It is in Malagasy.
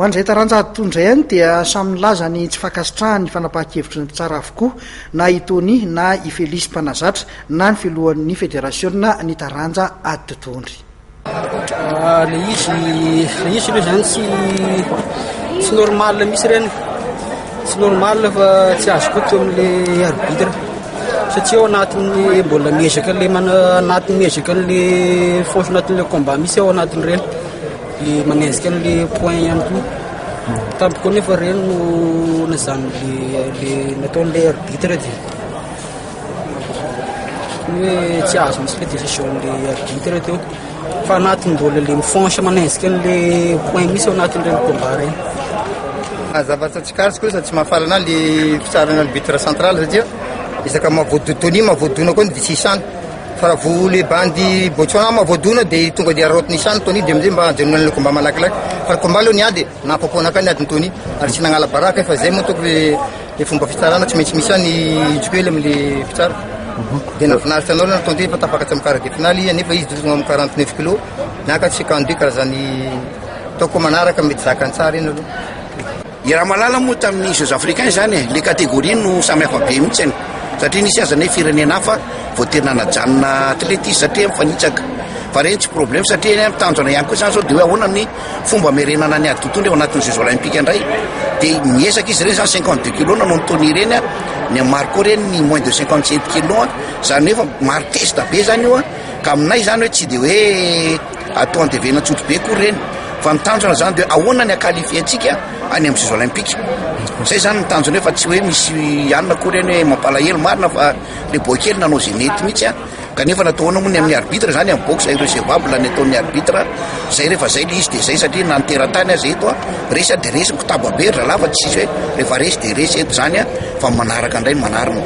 ho an'izay taranjady tondray any dia samy laza ny tsy fankasitrahany fanapahan-kevitry ny tsara avokoa na itony na i Felisy Mpanazatra na ny filohan'ny federasiona ny taranja ady totoandry. Le izy aloha zany tsy normal misy reny, tsy normal fa tsy azoko teo amin'le arbitre satria ao anatin'ny mbola miezaka le anatin'ny miezaka le fosy anatin'le combat misy ao anatin'ireny le manezaka an'le point ihany koa. Tampoka nefa reny no nazany le nataon'le arbitre dia hoe tsy azo misy le décision-le arbitre teo fa anatin'ny mbola le mifonsa manezaka an'le point misy ao anatin'ireny combat reny. Zavatra tsy karotsy koa sady tsy mahafalana le fitsarana arbitre central satria isaka mahavoadotony mahavoadona koa ny disisany fa raha vo le bandy Botswana mahavoadona dia tonga dia arotiny isany tony dia amizay mba ajanonana le combat malakilaky fa le combat aloha niady nampapona ka niadiny tony ary tsy nagnala baraka fa zay moa toko le fomba fitsarana tsy maintsy misy any jokely amin'le fitsara dia nafinaritra anao na tonty fa tafakatsy amin'ny quart de finale nefa izy tonga amin'ny 49 kilo naka 52 karaha zany taoko manaraka mety zakany tsara iny aloha. I raha malala moa tamin'ny Jeux africains zany le catégorie no samy hafa be mihitsy any satria nisy azana hoe firenena hafa voaterina najanona atletisme satria mifanitsaka fa reny tsy problème satria eny mitanjona ihany koa zany zao dia hoe ahoana ny fomba merenana ny ady totoandry ao anatin'ny Jeux olympiques indray dia miezaka izy reny zany 52 kilo nanao ny tony ireny ny maro koa reny ny moins de 57 kilo zany hoe fa maro testa be zany io ka aminay zany hoe tsy dia hoe atao andevena tsotro be koa reny fa mitanjona zany dia ahoana ny akalifie antsika any amin'ny Jeux olympiques zay zany mitanjona hoe fa tsy hoe misy anona koa reny hoe mampalahelo marina fa le boakely nanao zay nety mihitsy kanefa nataona moa ny amin'ny arbitre zany amin'ny boxe irrecevable ny ataon'ny arbitre zay rehefa zay le izy dia zay satria nanteratany zay eto resy dia resy mikotabo be ra lava tsisy hoe rehefa resy dia resy eto zany fa manaraka indray manarina.